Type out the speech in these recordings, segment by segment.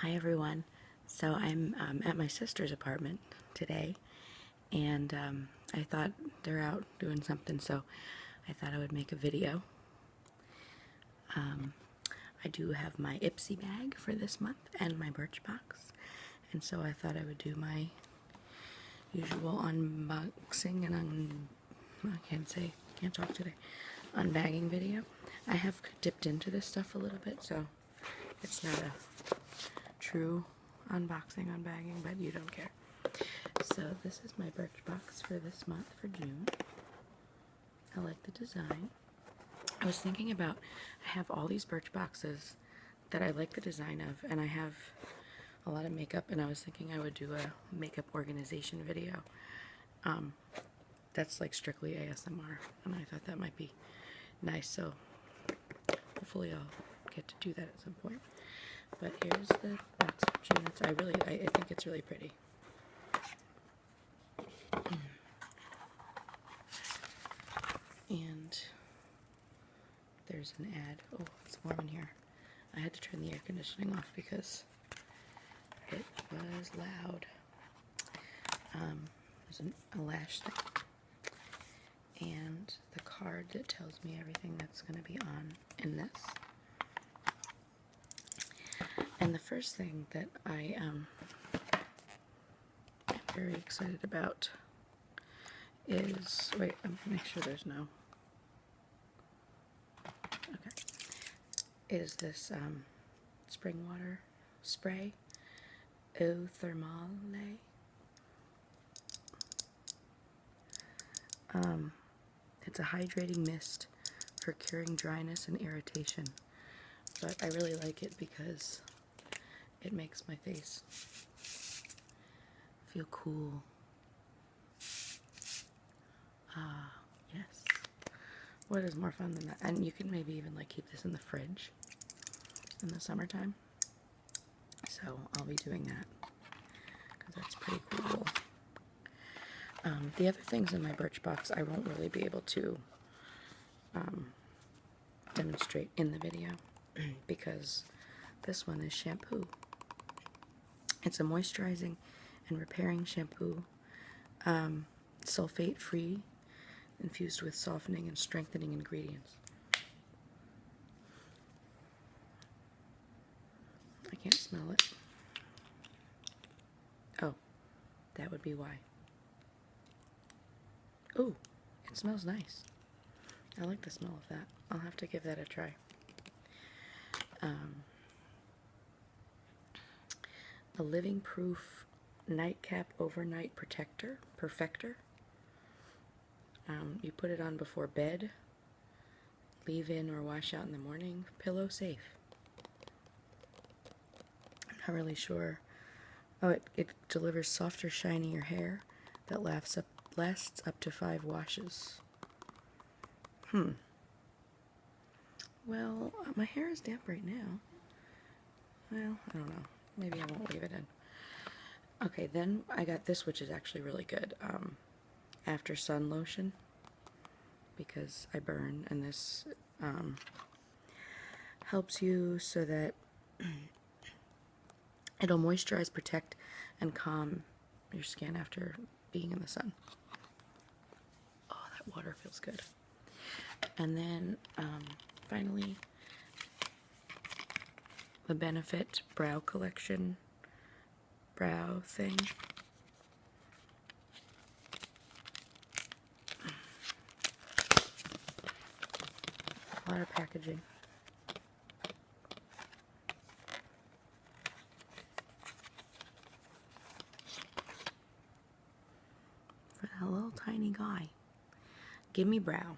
Hi everyone. So I'm at my sister's apartment today, and I thought they're out doing something, so I thought I would make a video. I do have my Ipsy bag for this month and my Birchbox, and so I thought I would do my usual unboxing and can't talk today, unbagging video. I have dipped into this stuff a little bit, so it's not a true unboxing, unbagging, but you don't care. So this is my Birchbox for this month for June. I like the design. I was thinking about, I have all these Birchboxes that I like the design of, and I have a lot of makeup, and I was thinking I would do a makeup organization video. That's like strictly ASMR, and I thought that might be nice, so hopefully I'll get to do that at some point. But here's the box for June. I think it's really pretty. And there's an ad. Oh, it's warm in here. I had to turn the air conditioning off because it was loud. There's a lash thing. And the card that tells me everything that's going to be on in this. And the first thing that I am very excited about is, wait, I'm gonna make sure there's no, okay, is this spring water spray, Eau Thermale. It's a hydrating mist for curing dryness and irritation, but I really like it because it makes my face feel cool. Yes. What is more fun than that? And you can maybe even like keep this in the fridge in the summertime. So I'll be doing that because that's pretty cool. The other things in my Birchbox I won't really be able to demonstrate in the video because this one is shampoo. It's a moisturizing and repairing shampoo, sulfate-free, infused with softening and strengthening ingredients. I can't smell it. Oh, that would be why. Ooh, it smells nice. I like the smell of that. I'll have to give that a try. A living proof nightcap overnight perfector. You put it on before bed, leave in or wash out in the morning, pillow safe. I'm not really sure. Oh, it delivers softer, shinier hair that lasts up to 5 washes. Well, my hair is damp right now. Well, I don't know. Maybe I won't leave it in. Okay, then I got this, which is actually really good. After sun lotion, because I burn, and this helps you so that it'll moisturize, protect, and calm your skin after being in the sun. Oh, that water feels good. And then finally, the Benefit Brow Collection brow thing. A lot of packaging. For that little tiny guy. Gimme Brow.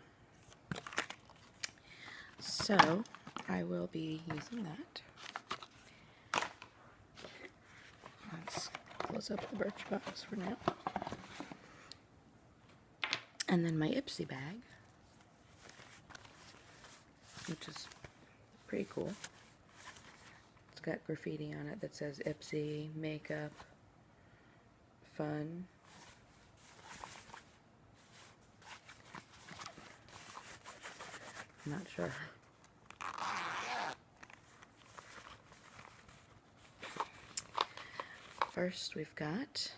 So, I will be using that. Let's close up the Birchbox for now. And then my Ipsy bag, which is pretty cool. It's got graffiti on it that says Ipsy, makeup, fun. I'm not sure. First we've got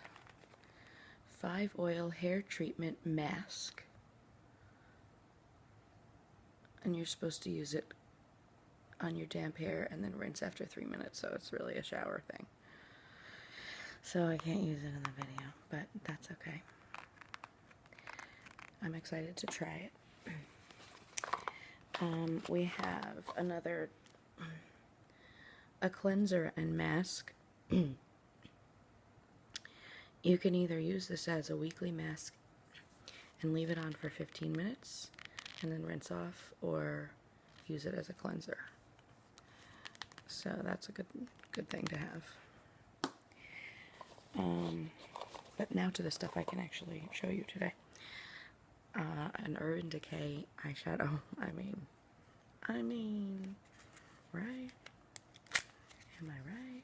5 Oil Hair Treatment Mask. And you're supposed to use it on your damp hair and then rinse after 3 minutes, so it's really a shower thing. So I can't use it in the video, but that's okay. I'm excited to try it. We have a cleanser and mask. You can either use this as a weekly mask and leave it on for 15 minutes and then rinse off, or use it as a cleanser. So that's a good thing to have. But now to the stuff I can actually show you today. An Urban Decay eyeshadow. I mean, right? Am I right?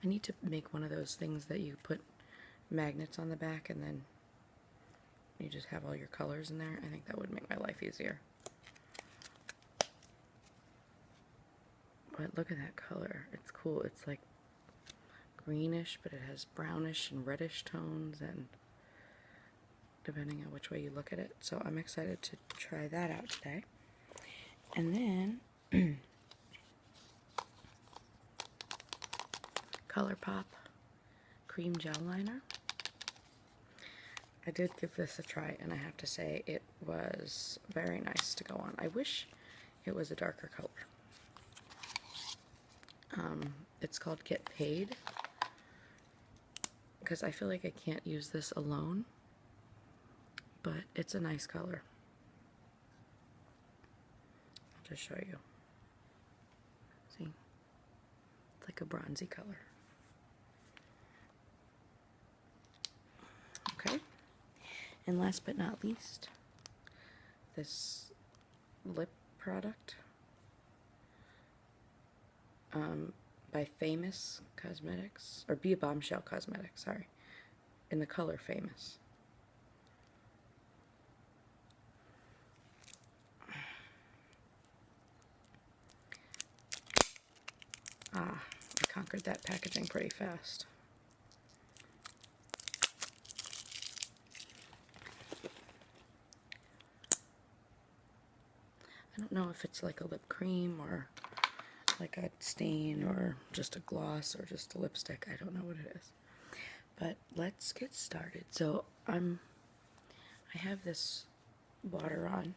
I need to make one of those things that you put magnets on the back and then you just have all your colors in there. I think that would make my life easier. But look at that color. It's cool. It's like greenish, but it has brownish and reddish tones, and depending on which way you look at it. So I'm excited to try that out today. And then ColourPop Cream Gel Liner. I did give this a try, and I have to say it was very nice to go on. I wish it was a darker color. It's called Get Paid, because I feel like I can't use this alone, but it's a nice color. I'll just show you. See? It's like a bronzy color. Okay. And last but not least, this lip product by Famous Cosmetics, or Be a Bombshell Cosmetics, sorry, in the color Famous. I conquered that packaging pretty fast. I don't know if it's like a lip cream or like a stain or just a gloss or just a lipstick. I don't know what it is. But let's get started. So I have this water on.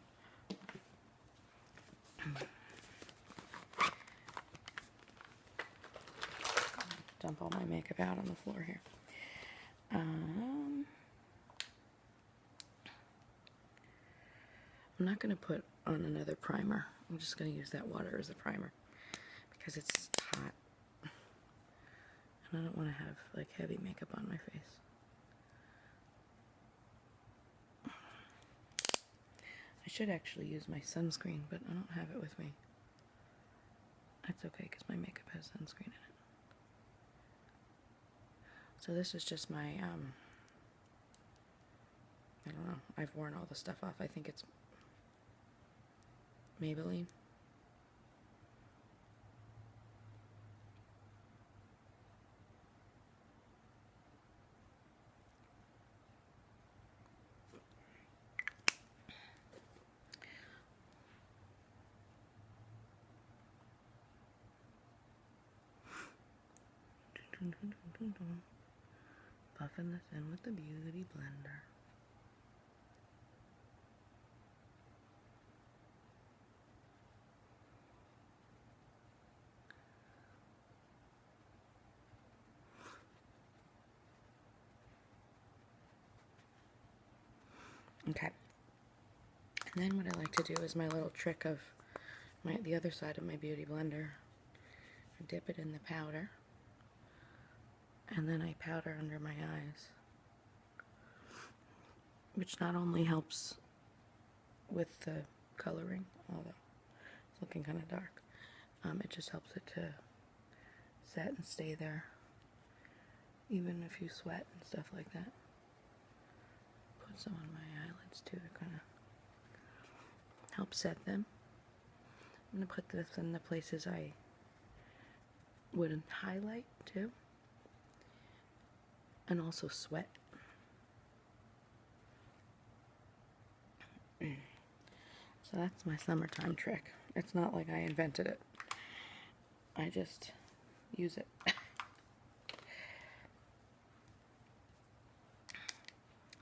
Dump all my makeup out on the floor here. I'm not going to put on another primer. I'm just going to use that water as a primer because it's hot and I don't want to have like heavy makeup on my face. I should actually use my sunscreen, but I don't have it with me. That's okay because my makeup has sunscreen in it. So this is just my, I don't know, I've worn all the stuff off. I think it's Maybelline. Buffing this in with the Beauty Blender. Okay. And then what I like to do is my little trick of the other side of my Beauty Blender. I dip it in the powder. And then I powder under my eyes, which not only helps with the coloring, although it's looking kind of dark, it just helps it to set and stay there, even if you sweat and stuff like that. Put some on my eyelids too to kind of help set them. I'm going to put this in the places I would highlight too, and also sweat. So that's my summertime trick. It's not like I invented it. I just use it.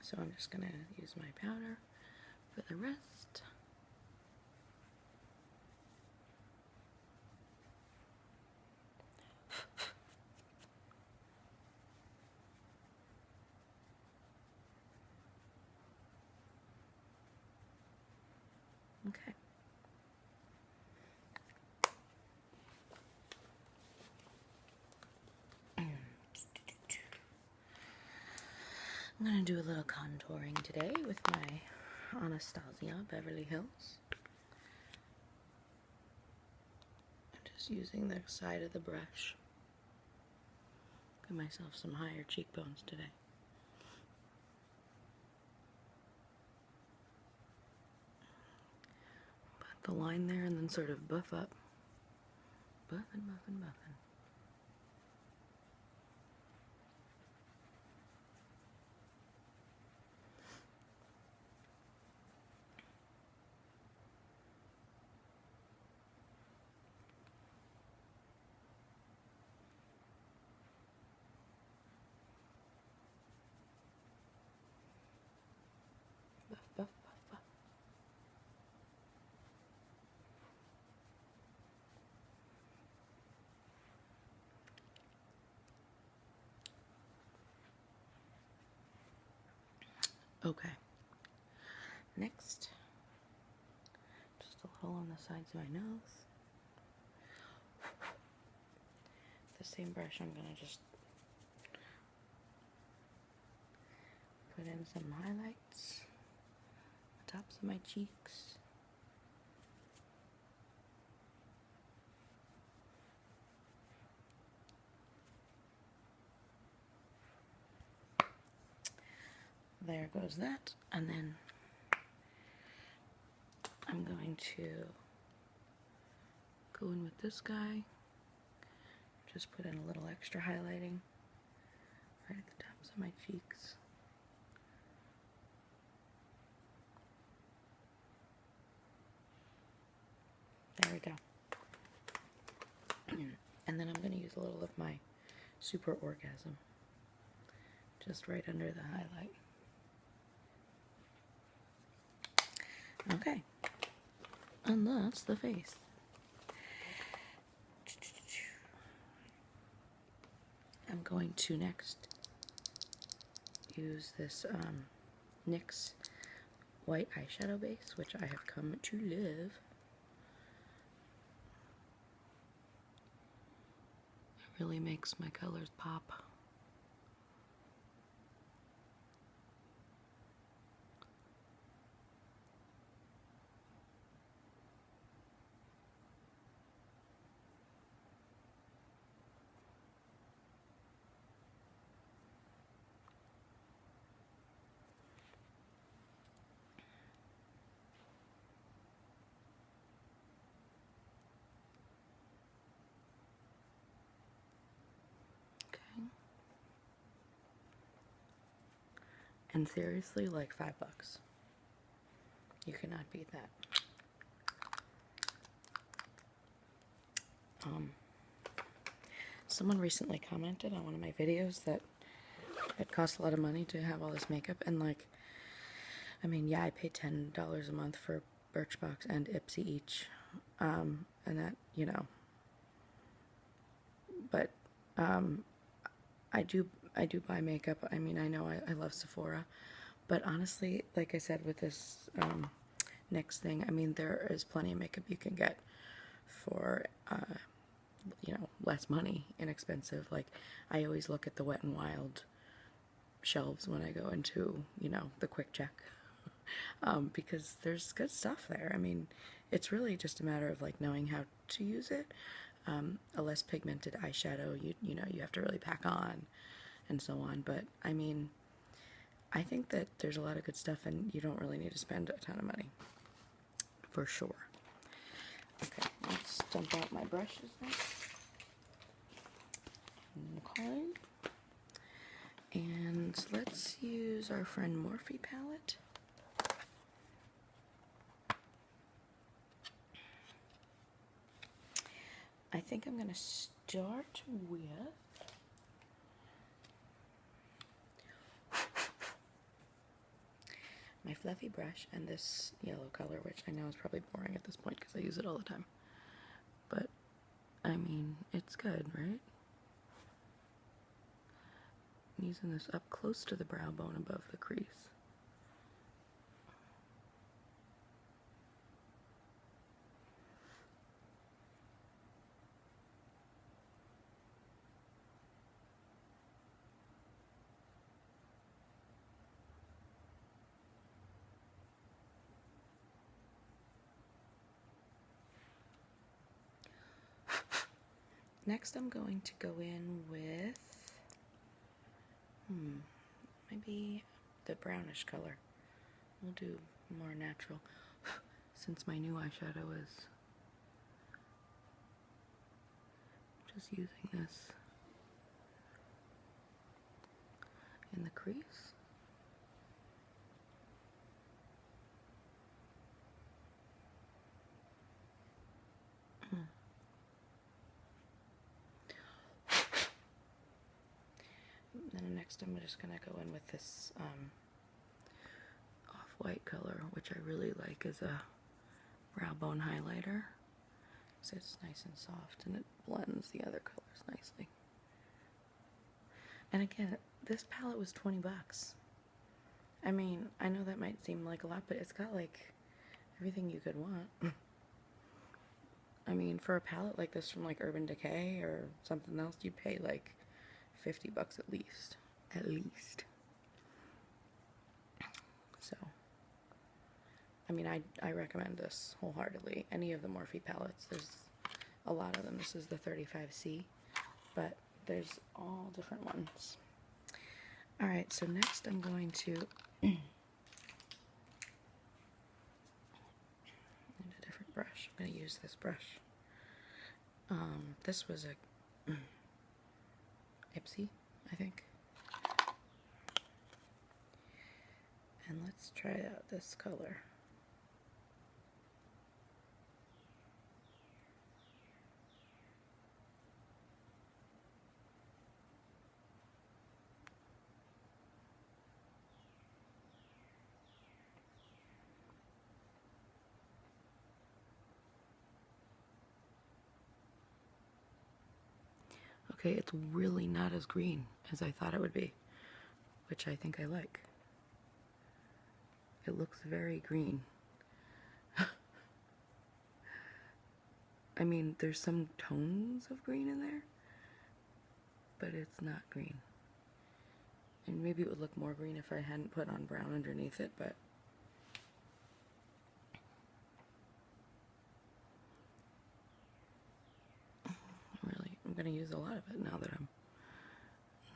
So I'm just gonna use my powder for the rest. Okay. I'm going to do a little contouring today with my Anastasia Beverly Hills. I'm just using the side of the brush. Give myself some higher cheekbones today. Put the line there and then sort of buff up. Buff and buff and buff. Buff, buff, buff, buff. Okay. Next, just a little on the sides of my nose. The same brush, I'm gonna just put in some highlights, the tops of my cheeks. There goes that, and then I'm going to go in with this guy, just put in a little extra highlighting right at the tops of my cheeks. There we go. And then I'm going to use a little of my Super Orgasm, just right under the highlight. Okay, and that's the face. I'm going to next use this NYX white eyeshadow base, which I have come to love. It really makes my colors pop. And seriously, like $5. You cannot beat that. Someone recently commented on one of my videos that it costs a lot of money to have all this makeup, and like, I mean, yeah, I pay $10 a month for Birchbox and Ipsy each, and that, you know, but I do buy makeup. I mean, I know I love Sephora, but honestly, like I said with this NYX thing, I mean, there is plenty of makeup you can get for you know, less money, inexpensive. Like, I always look at the Wet n Wild shelves when I go into, you know, the quick check, because there's good stuff there. I mean, it's really just a matter of like knowing how to use it. A less pigmented eyeshadow, you know, you have to really pack on and so on, but I mean, I think that there's a lot of good stuff and you don't really need to spend a ton of money, for sure. Okay, let's dump out my brushes now. Okay. And let's use our friend Morphe palette. I think I'm going to start with my fluffy brush and this yellow color, which I know is probably boring at this point because I use it all the time. But, I mean, it's good, right? I'm using this up close to the brow bone above the crease. Next I'm going to go in with, maybe the brownish color. We'll do more natural, since my new eyeshadow is just using this in the crease. Then next I'm just going to go in with this off-white color, which I really like as a brow bone highlighter. So it's nice and soft and it blends the other colors nicely. And again, this palette was 20 bucks. I mean, I know that might seem like a lot, but it's got like everything you could want. I mean, for a palette like this from like Urban Decay or something else, you'd pay like 50 bucks at least. At least. So, I mean, I recommend this wholeheartedly. Any of the Morphe palettes, there's a lot of them. This is the 35C, but there's all different ones. Alright, so next I'm going to need a different brush. I'm going to use this brush. This was a Ipsy, I think. And let's try out this color. Okay, it's really not as green as I thought it would be, which I think I like. It looks very green. I mean, there's some tones of green in there, but it's not green. And maybe it would look more green if I hadn't put on brown underneath it, but I'm going to use a lot of it now that I'm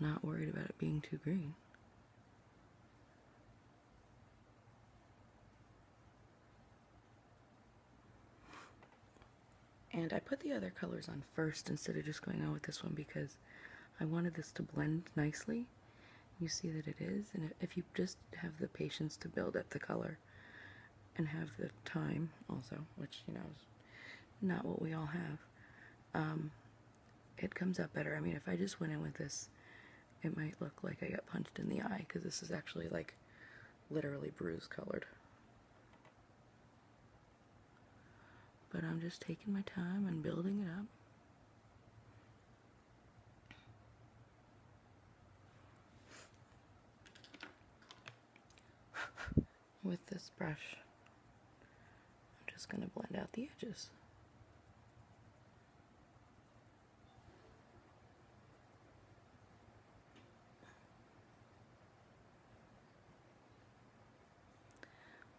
not worried about it being too green. And I put the other colors on first instead of just going on with this one because I wanted this to blend nicely. You see that it is, and if you just have the patience to build up the color and have the time also, which, you know, is not what we all have, it comes out better. I mean, if I just went in with this, it might look like I got punched in the eye because this is actually like literally bruise colored. But I'm just taking my time and building it up. With this brush, I'm just going to blend out the edges.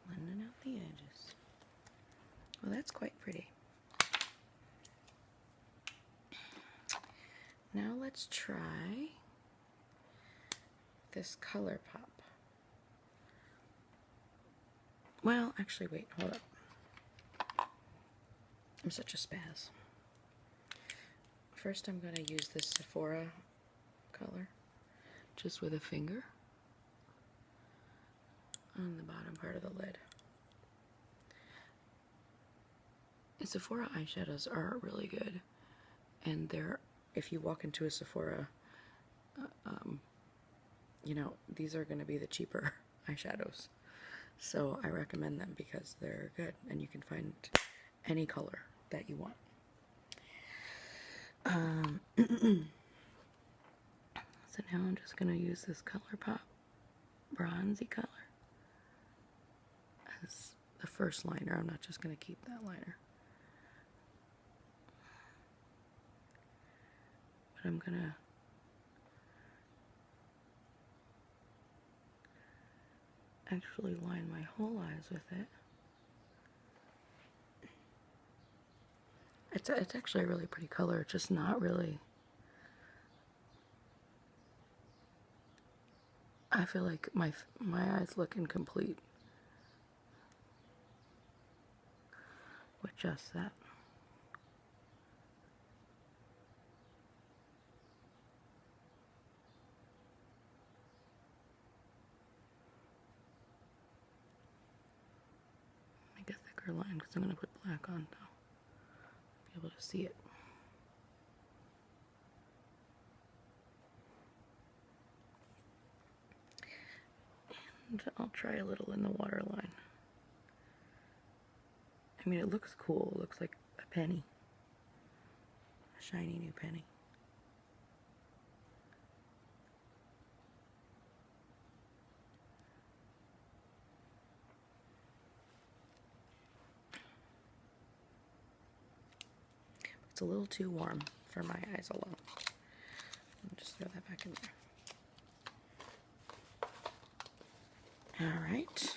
Blending out the edges. Well, that's quite pretty. Now let's try this Color Pop. Well, actually, wait, hold up. I'm such a spaz. First, I'm going to use this Sephora color, just with a finger on the bottom part of the lid. And Sephora eyeshadows are really good, and they're, if you walk into a Sephora, you know, these are going to be the cheaper eyeshadows. So I recommend them because they're good and you can find any color that you want. So now I'm just going to use this ColourPop bronzy color as the first liner. I'm not just going to keep that liner. But I'm going to actually line my whole eyes with it. It's actually a really pretty color, just not really. I feel like my eyes look incomplete with just that. Make a thicker line because I'm going to put black on now. Be able to see it. And I'll try a little in the waterline. I mean, it looks cool. It looks like a penny. A shiny new penny. It's a little too warm for my eyes alone. I'll just throw that back in there. Alright.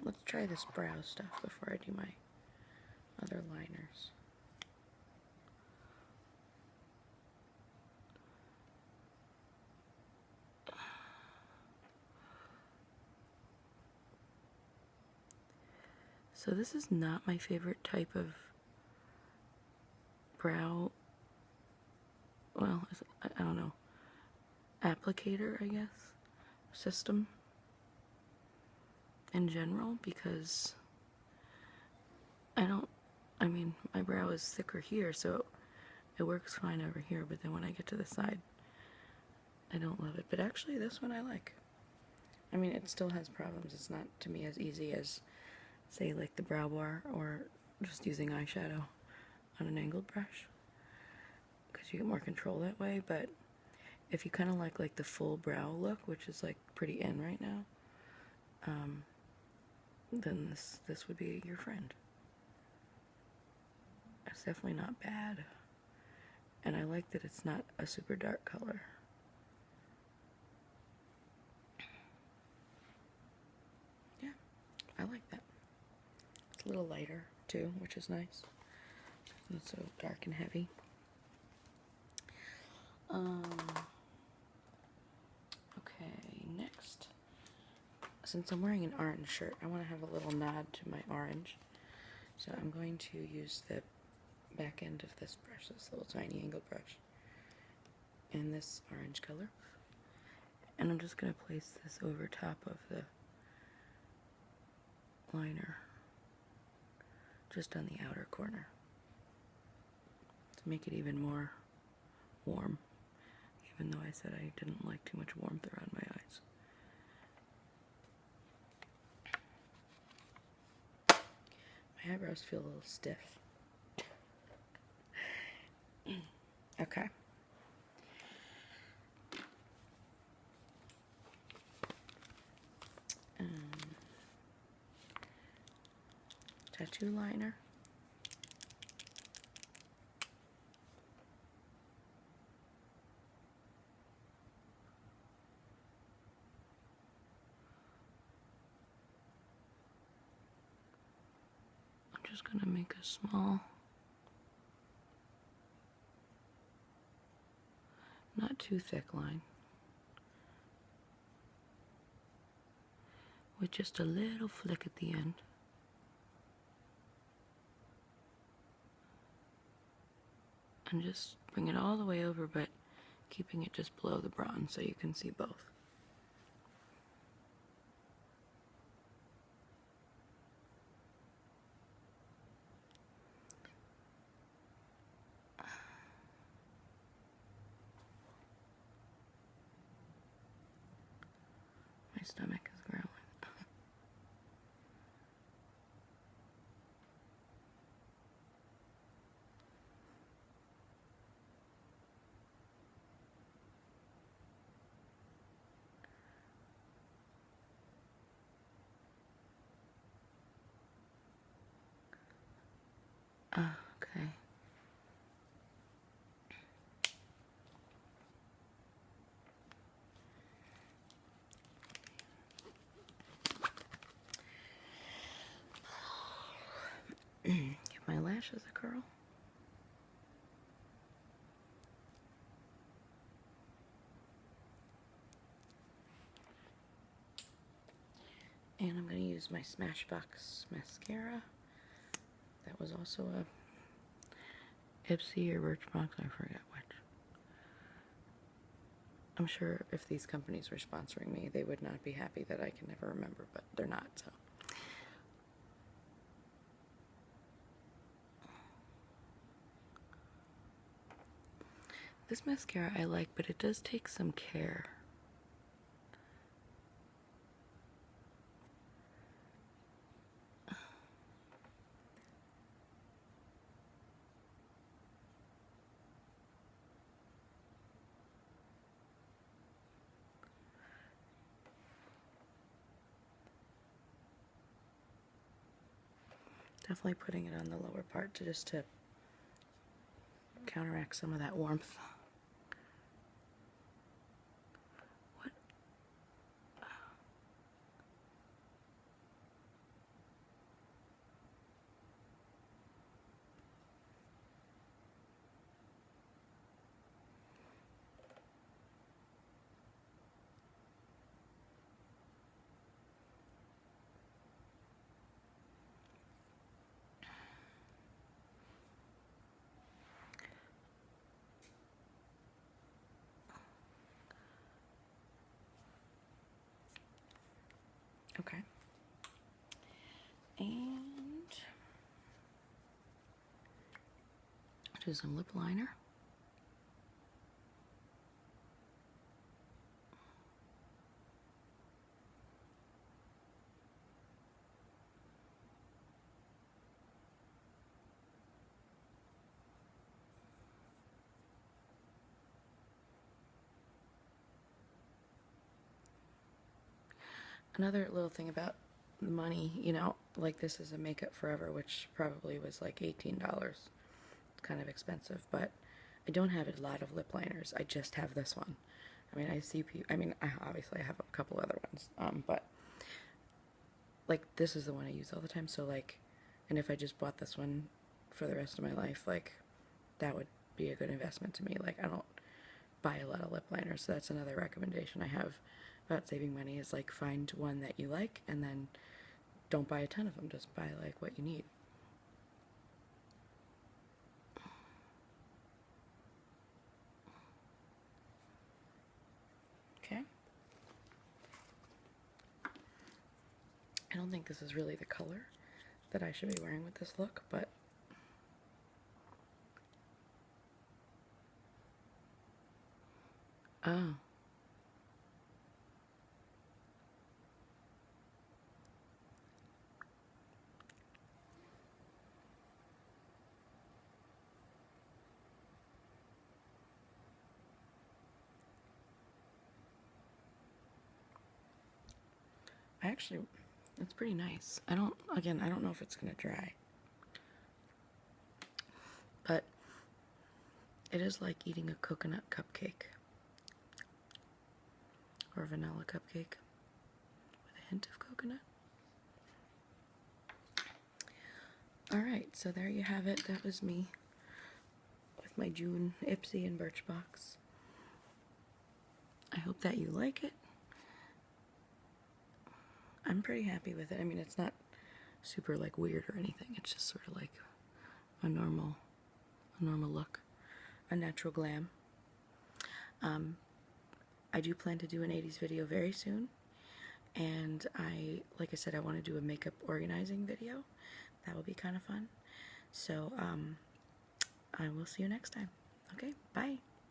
Let's try this brow stuff before I do my other liners. So this is not my favorite type of brow, well, I don't know, applicator, I guess, system in general, because I mean, my brow is thicker here, so it works fine over here, but then when I get to the side, I don't love it. But actually, this one I like. I mean, it still has problems. It's not, to me, as easy as, say, like the brow bar or just using eyeshadow on an angled brush, because you get more control that way. But if you kind of like the full brow look, which is like pretty in right now, then this would be your friend. It's definitely not bad, and I like that it's not a super dark color. Yeah, I like that. It's a little lighter too, which is nice. It's not so dark and heavy. Okay, next. Since I'm wearing an orange shirt, I want to have a little nod to my orange. So I'm going to use the back end of this brush, this little tiny angled brush, in this orange color. And I'm just going to place this over top of the liner, just on the outer corner, to make it even more warm, even though I said I didn't like too much warmth around my eyes. My eyebrows feel a little stiff. Okay. Tattoo liner. I'm just going to make a small, not too thick line, with just a little flick at the end. And just bring it all the way over, but keeping it just below the bronze so you can see both. My stomach is growling. Okay. Give my lashes a curl. And I'm going to use my Smashbox mascara. That was also a Ipsy or Birchbox, I forget which. I'm sure if these companies were sponsoring me, they would not be happy that I can never remember, but they're not, so. This mascara I like, but it does take some care. Definitely putting it on the lower part to counteract some of that warmth. What? Okay. And do some lip liner. Another little thing about money, you know, like this is a Makeup Forever, which probably was like $18. It's kind of expensive, but I don't have a lot of lip liners. I just have this one. I mean, I see people, obviously I have a couple other ones, but like this is the one I use all the time. So like, and if I just bought this one for the rest of my life, like that would be a good investment to me. Like I don't buy a lot of lip liners, so that's another recommendation I have about saving money is like find one that you like and then don't buy a ton of them, just buy like what you need. Okay. I don't think this is really the color that I should be wearing with this look, but oh. Actually, it's pretty nice. I don't know if it's gonna dry. But it is like eating a coconut cupcake. Or a vanilla cupcake with a hint of coconut. Alright, so there you have it. That was me with my June Ipsy and Birchbox. I hope that you like it. I'm pretty happy with it. I mean, it's not super like weird or anything. It's just sort of like a normal look. a natural glam. I do plan to do an 80s video very soon, and like I said, I want to do a makeup organizing video. That will be kind of fun. So I will see you next time. Okay, bye.